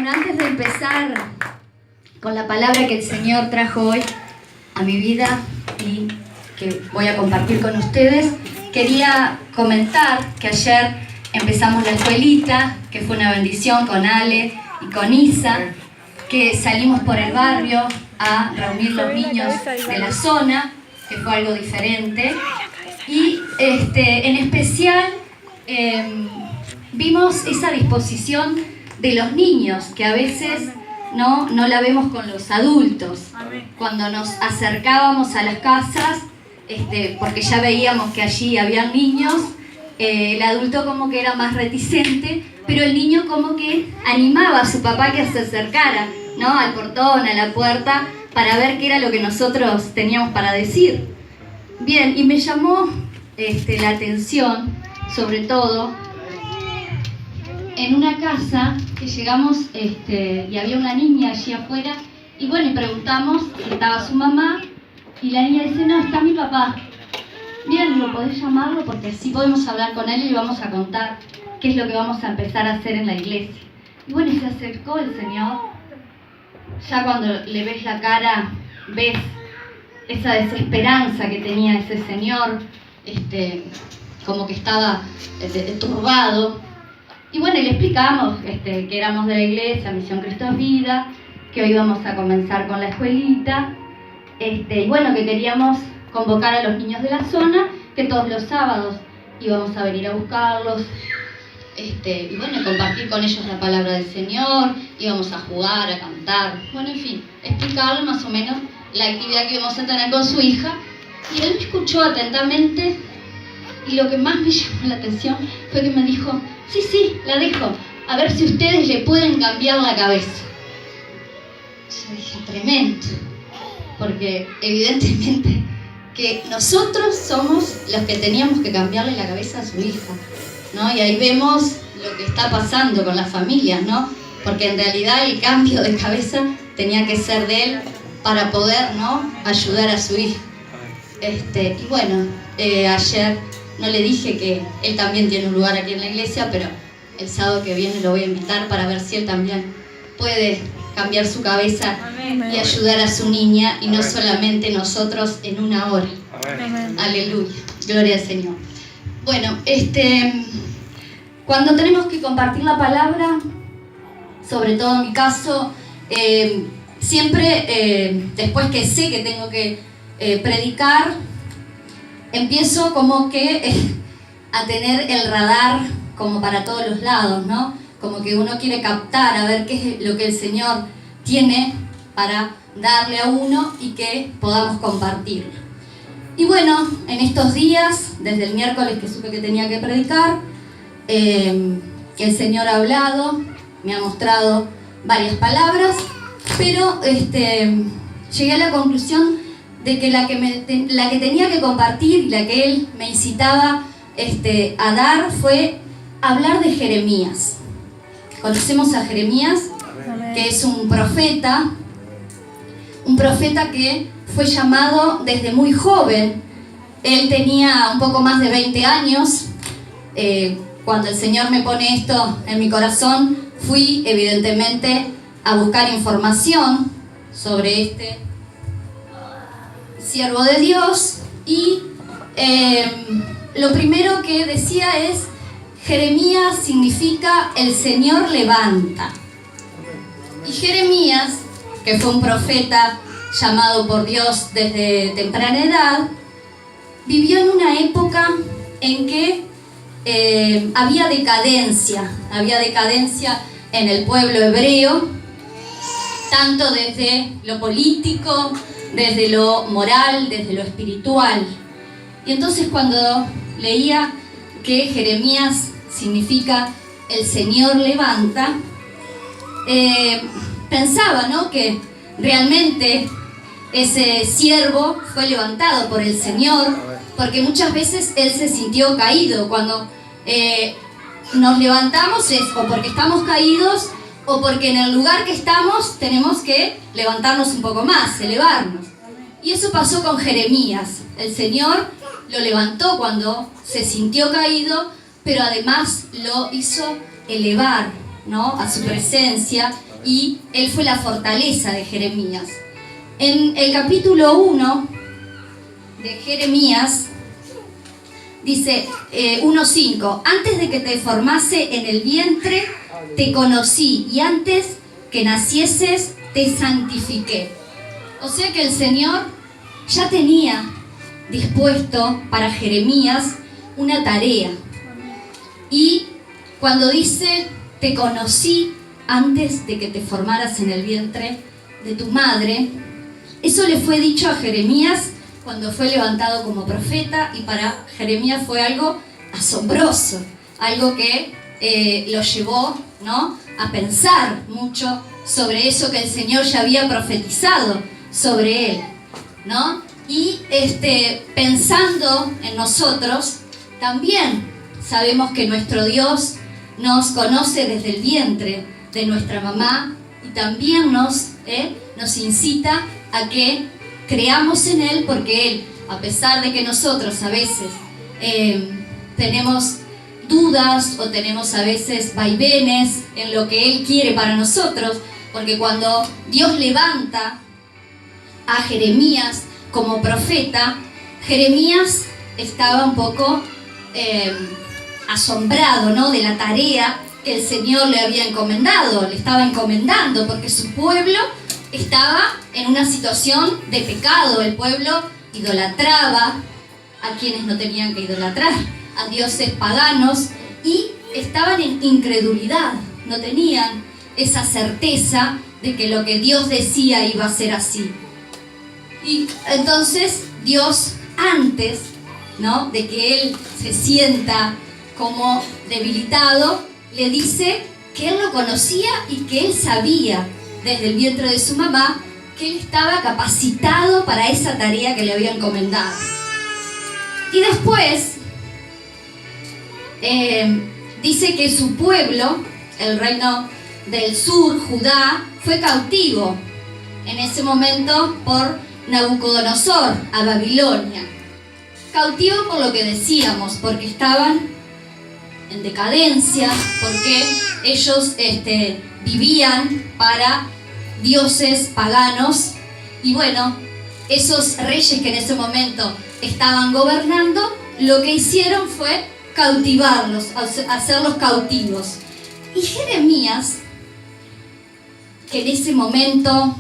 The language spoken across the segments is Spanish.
Bueno, antes de empezar con la palabra que el Señor trajo hoy a mi vida y que voy a compartir con ustedes, quería comentar que ayer empezamos la escuelita, que fue una bendición con Ale y con Isa, que salimos por el barrio a reunir los niños de la zona, que fue algo diferente, y en especial vimos esa disposición de los niños, que a veces no la vemos con los adultos. Cuando nos acercábamos a las casas, porque ya veíamos que allí había niños, el adulto como que era más reticente, pero el niño como que animaba a su papá que se acercara, ¿no?, al portón, a la puerta, para ver qué era lo que nosotros teníamos para decir. Bien, y me llamó la atención, sobre todo, en una casa que llegamos y había una niña allí afuera, y bueno, y preguntamos si estaba su mamá, y la niña dice: no, está mi papá. Bien, ¿lo podés llamarlo? Porque así podemos hablar con él y le vamos a contar qué es lo que vamos a empezar a hacer en la iglesia. Y bueno, y se acercó el Señor. Ya cuando le ves la cara, ves esa desesperanza que tenía ese señor, como que estaba turbado. Y bueno, y le explicamos que éramos de la iglesia Misión Cristo es Vida, que hoy íbamos a comenzar con la escuelita, y bueno, que queríamos convocar a los niños de la zona, que todos los sábados íbamos a venir a buscarlos, y bueno, compartir con ellos la palabra del Señor, íbamos a jugar, a cantar, bueno, en fin, explicarle más o menos la actividad que íbamos a tener con su hija. Y él me escuchó atentamente, y lo que más me llamó la atención fue que me dijo: sí, la dejo, a ver si ustedes le pueden cambiar la cabeza. Yo dije: tremendo, porque evidentemente que nosotros somos los que teníamos que cambiarle la cabeza a su hija, ¿no? Y ahí vemos lo que está pasando con las familias, ¿no? Porque en realidad el cambio de cabeza tenía que ser de él para poder, ¿no?, ayudar a su hija. Y bueno, ayer no le dije que él también tiene un lugar aquí en la iglesia, pero el sábado que viene lo voy a invitar para ver si él también puede cambiar su cabeza y ayudar a su niña, y no solamente nosotros en una hora. Aleluya, gloria al Señor. Bueno, cuando tenemos que compartir la palabra, sobre todo en mi caso, siempre después que sé que tengo que predicar, empiezo como que a tener el radar como para todos los lados, ¿no? Como que uno quiere captar a ver qué es lo que el Señor tiene para darle a uno y que podamos compartirlo. Y bueno, en estos días, desde el miércoles que supe que tenía que predicar, el Señor ha hablado, me ha mostrado varias palabras, pero llegué a la conclusión de que la que tenía que compartir y la que Él me incitaba a dar fue hablar de Jeremías. Conocemos a Jeremías, que es un profeta que fue llamado desde muy joven. Él tenía un poco más de 20 años. Cuando el Señor me pone esto en mi corazón, fui evidentemente a buscar información sobre este siervo de Dios, y lo primero que decía es: Jeremías significa el Señor levanta. Y Jeremías, que fue un profeta llamado por Dios desde temprana edad, vivió en una época en que había decadencia en el pueblo hebreo, tanto desde lo político, desde lo moral, desde lo espiritual. Y entonces cuando leía que Jeremías significa el Señor levanta, pensaba, ¿no?, que realmente ese siervo fue levantado por el Señor, porque muchas veces él se sintió caído. Cuando nos levantamos es o porque estamos caídos o porque en el lugar que estamos tenemos que levantarnos un poco más, elevarnos. Y eso pasó con Jeremías. El Señor lo levantó cuando se sintió caído, pero además lo hizo elevar, ¿no?, a su presencia, y él fue la fortaleza de Jeremías. En el capítulo 1 de Jeremías dice 1:5: antes de que te formase en el vientre te conocí, y antes que nacieses te santifiqué. O sea que el Señor ya tenía dispuesto para Jeremías una tarea. Y cuando dice te conocí antes de que te formaras en el vientre de tu madre, eso le fue dicho a Jeremías cuando fue levantado como profeta, y para Jeremías fue algo asombroso, algo que lo llevó, ¿no?, a pensar mucho sobre eso que el Señor ya había profetizado sobre él, ¿no? Y pensando en nosotros, también sabemos que nuestro Dios nos conoce desde el vientre de nuestra mamá, y también nos incita a que creamos en Él, porque Él, a pesar de que nosotros a veces tenemos dudas o tenemos a veces vaivenes en lo que Él quiere para nosotros, porque cuando Dios levanta a Jeremías como profeta, Jeremías estaba un poco asombrado, ¿no?, de la tarea que el Señor le había encomendado, le estaba encomendando, porque su pueblo estaba en una situación de pecado. El pueblo idolatraba a quienes no tenían que idolatrar, a dioses paganos, y estaban en incredulidad, no tenían esa certeza de que lo que Dios decía iba a ser así. Y entonces Dios, antes, ¿no?, de que él se sienta como debilitado, le dice que él lo conocía y que él sabía desde el vientre de su mamá que él estaba capacitado para esa tarea que le había encomendado. Y después dice que su pueblo, el reino del sur, Judá, fue cautivo en ese momento por Nabucodonosor a Babilonia. Cautivo por lo que decíamos, porque estaban en decadencia, porque ellos vivían para dioses paganos, y bueno, esos reyes que en ese momento estaban gobernando, lo que hicieron fue cautivarlos, hacerlos cautivos. Y Jeremías, que en ese momento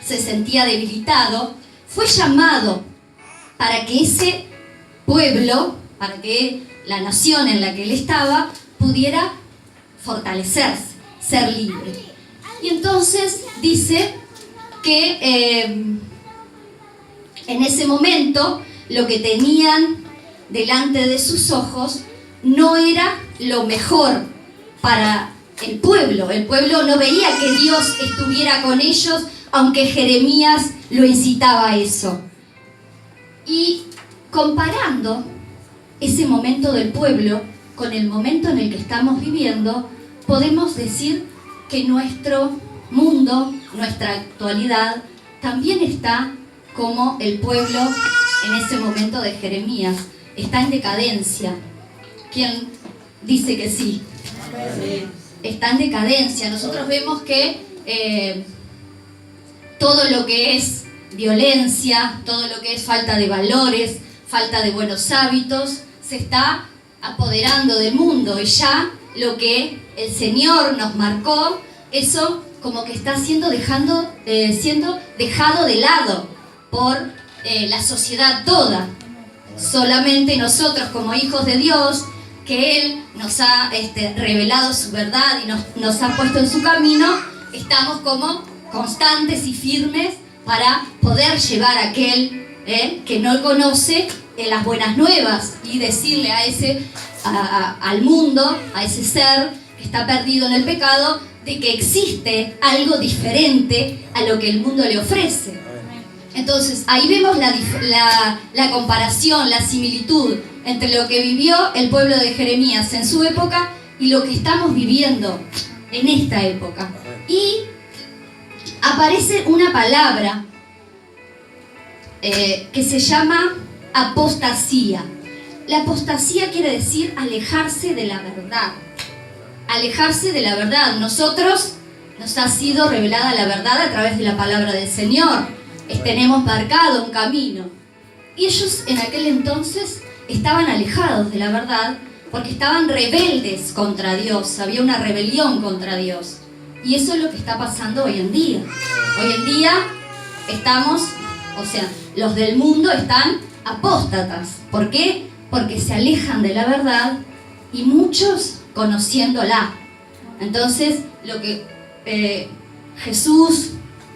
se sentía debilitado, fue llamado para que ese pueblo, para que la nación en la que él estaba, pudiera fortalecerse, ser libre. Y entonces dice que en ese momento lo que tenían delante de sus ojos no era lo mejor para el pueblo. El pueblo no veía que Dios estuviera con ellos, aunque Jeremías lo incitaba a eso. Y comparando ese momento del pueblo con el momento en el que estamos viviendo, podemos decir que nuestro mundo, nuestra actualidad, también está como el pueblo en ese momento de Jeremías. Está en decadencia. ¿Quién dice que sí? Está en decadencia. Nosotros vemos que todo lo que es violencia, todo lo que es falta de valores, falta de buenos hábitos, se está apoderando del mundo, y ya lo que el Señor nos marcó, eso como que está siendo dejado de lado por la sociedad toda. Solamente nosotros, como hijos de Dios, que Él nos ha revelado su verdad y nos ha puesto en su camino, estamos como constantes y firmes para poder llevar a aquel que no conoce las buenas nuevas, y decirle al mundo, a ese ser que está perdido en el pecado, de que existe algo diferente a lo que el mundo le ofrece. Entonces ahí vemos la comparación, la similitud entre lo que vivió el pueblo de Jeremías en su época y lo que estamos viviendo en esta época. Y aparece una palabra que se llama apostasía. La apostasía quiere decir alejarse de la verdad. Alejarse de la verdad. Nosotros nos ha sido revelada la verdad a través de la palabra del Señor. Tenemos marcado un camino. Y ellos en aquel entonces estaban alejados de la verdad porque estaban rebeldes contra Dios. Había una rebelión contra Dios. Y eso es lo que está pasando hoy en día. Hoy en día estamos, los del mundo están apóstatas. ¿Por qué? Porque se alejan de la verdad y muchos conociéndola. Entonces, lo que Jesús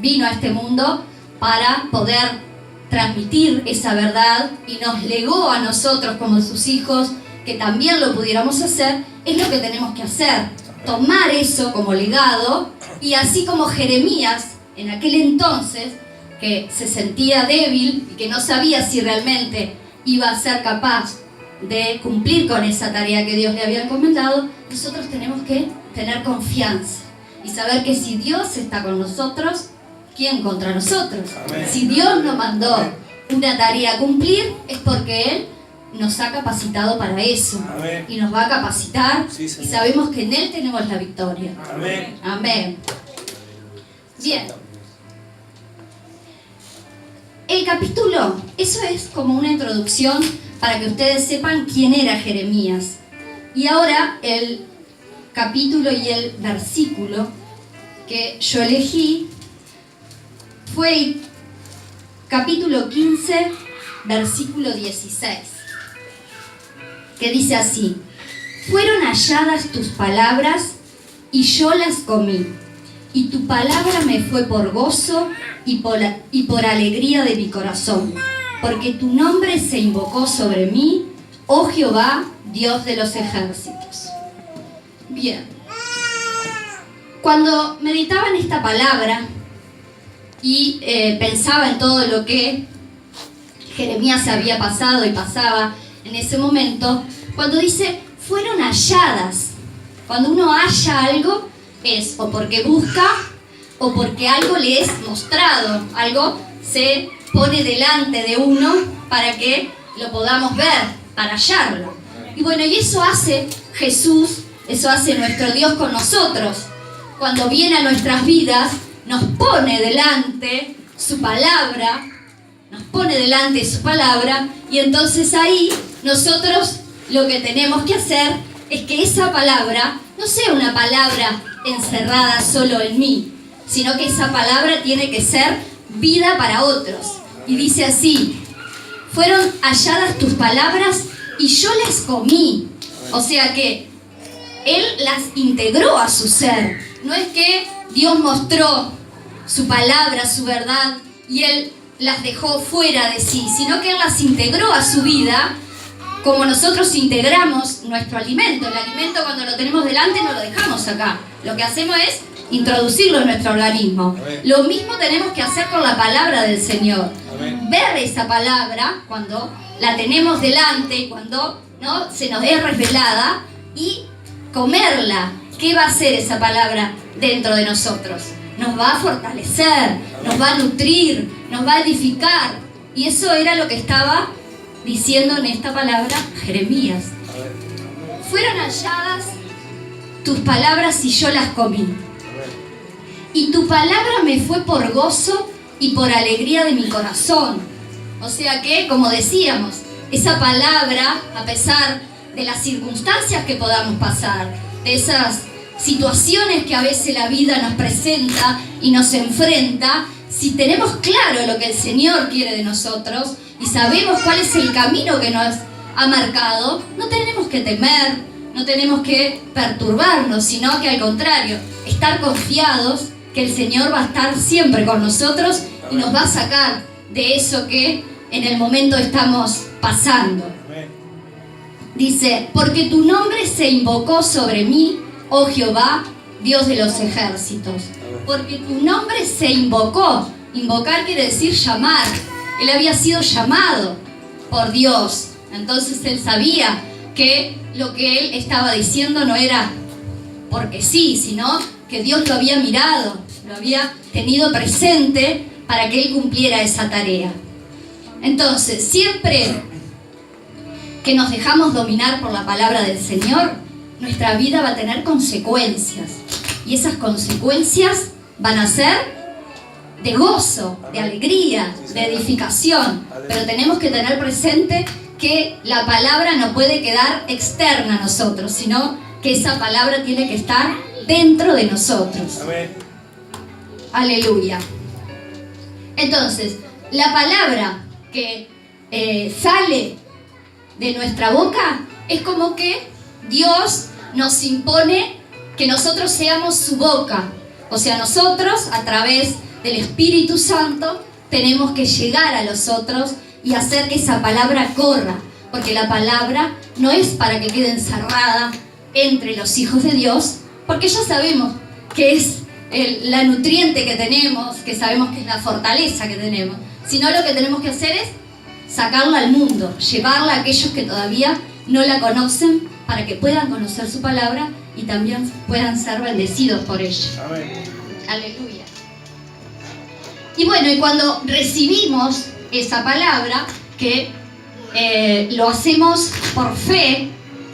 vino a este mundo para poder transmitir esa verdad y nos legó a nosotros como sus hijos que también lo pudiéramos hacer, es lo que tenemos que hacer. Tomar eso como legado, y así como Jeremías en aquel entonces, que se sentía débil y que no sabía si realmente iba a ser capaz de cumplir con esa tarea que Dios le había encomendado, nosotros tenemos que tener confianza y saber que si Dios está con nosotros, ¿quién contra nosotros? Amén. Si Dios nos mandó una tarea a cumplir, es porque Él nos ha capacitado para eso. Amén. Y nos va a capacitar, sí, y sabemos que en Él tenemos la victoria. Amén. Amén. Bien. El capítulo, eso es como una introducción para que ustedes sepan quién era Jeremías. Y ahora el capítulo y el versículo que yo elegí fue el capítulo 15, versículo 16, que dice así: fueron halladas tus palabras y yo las comí, y tu palabra me fue por gozo y por alegría de mi corazón, porque tu nombre se invocó sobre mí, oh Jehová, Dios de los ejércitos. Bien, cuando meditaba en esta palabra y pensaba en todo lo que Jeremías había pasado y pasaba en ese momento, cuando dice fueron halladas, cuando uno halla algo es o porque busca o porque algo le es mostrado, algo se pone delante de uno para que lo podamos ver, para hallarlo. Y bueno, y eso hace Jesús, eso hace nuestro Dios con nosotros. Cuando viene a nuestras vidas, nos pone delante su palabra, y entonces ahí nosotros lo que tenemos que hacer es que esa palabra no sea una palabra encerrada solo en mí, sino que esa palabra tiene que ser vida para otros. Y dice así: fueron halladas tus palabras y yo las comí. O sea que Él las integró a su ser. No es que Dios mostró su palabra, su verdad, y Él las dejó fuera de sí, sino que Él las integró a su vida, como nosotros integramos nuestro alimento. El alimento, cuando lo tenemos delante, no lo dejamos acá. Lo que hacemos es introducirlo en nuestro organismo. Amén. Lo mismo tenemos que hacer con la palabra del Señor. Amén. Ver esa palabra cuando la tenemos delante y cuando no se nos es revelada, y comerla. ¿Qué va a hacer esa palabra dentro de nosotros? Nos va a fortalecer, nos va a nutrir, nos va a edificar. Y eso era lo que estaba diciendo en esta palabra Jeremías. Fueron halladas tus palabras y yo las comí. Y tu palabra me fue por gozo y por alegría de mi corazón. O sea que, como decíamos, esa palabra, a pesar de las circunstancias que podamos pasar, de esas situaciones que a veces la vida nos presenta y nos enfrenta, si tenemos claro lo que el Señor quiere de nosotros y sabemos cuál es el camino que nos ha marcado, no tenemos que temer, no tenemos que perturbarnos, sino que al contrario, estar confiados que el Señor va a estar siempre con nosotros y nos va a sacar de eso que en el momento estamos pasando. Dice: porque tu nombre se invocó sobre mí, oh Jehová, Dios de los ejércitos. Porque tu nombre se invocó. Invocar quiere decir llamar. Él había sido llamado por Dios. Entonces él sabía que lo que él estaba diciendo no era porque sí, sino que Dios lo había mirado, lo había tenido presente para que él cumpliera esa tarea. Entonces, siempre que nos dejamos dominar por la palabra del Señor, nuestra vida va a tener consecuencias. y esas consecuencias van a ser de gozo, de alegría, de edificación. Pero tenemos que tener presente que la palabra no puede quedar externa a nosotros, sino que esa palabra tiene que estar dentro de nosotros. Amén. Aleluya. Entonces, la palabra que sale de nuestra boca es como que Dios nos impone que nosotros seamos su boca. O sea, nosotros, a través del Espíritu Santo, tenemos que llegar a los otros y hacer que esa palabra corra. Porque la palabra no es para que quede encerrada entre los hijos de Dios, porque ya sabemos que es la nutriente que tenemos, que sabemos que es la fortaleza que tenemos. Sino lo que tenemos que hacer es sacarla al mundo, llevarla a aquellos que todavía no la conocen, para que puedan conocer su palabra y también puedan ser bendecidos por ella. Amén. Aleluya. Y bueno, y cuando recibimos esa palabra, que lo hacemos por fe,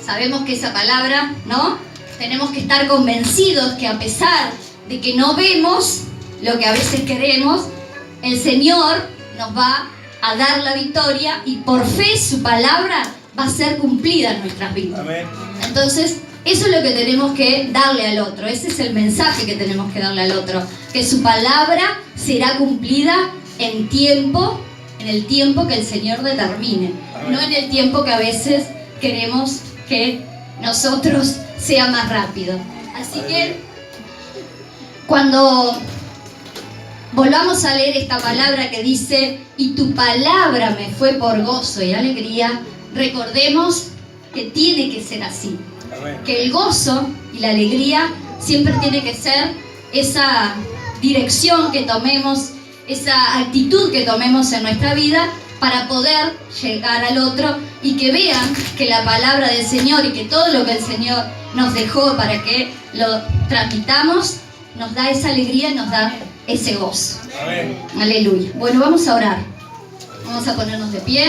sabemos que esa palabra, ¿no? Tenemos que estar convencidos que a pesar de que no vemos lo que a veces queremos, el Señor nos va a dar la victoria y por fe su palabra va a ser cumplida en nuestras vidas. Amén. Entonces, eso es lo que tenemos que darle al otro. Ese es el mensaje que tenemos que darle al otro. Que su palabra será cumplida en tiempo, en el tiempo que el Señor determine. Amén. No en el tiempo que a veces queremos que nosotros sea más rápido. Así que, cuando volvamos a leer esta palabra que dice, y tu palabra me fue por gozo y alegría, recordemos que tiene que ser así. Amén. Que el gozo y la alegría siempre tiene que ser esa dirección que tomemos, esa actitud que tomemos en nuestra vida para poder llegar al otro y que vean que la palabra del Señor y que todo lo que el Señor nos dejó para que lo transmitamos nos da esa alegría y nos da ese gozo. Amén. Aleluya. Bueno, vamos a orar. Vamos a ponernos de pie.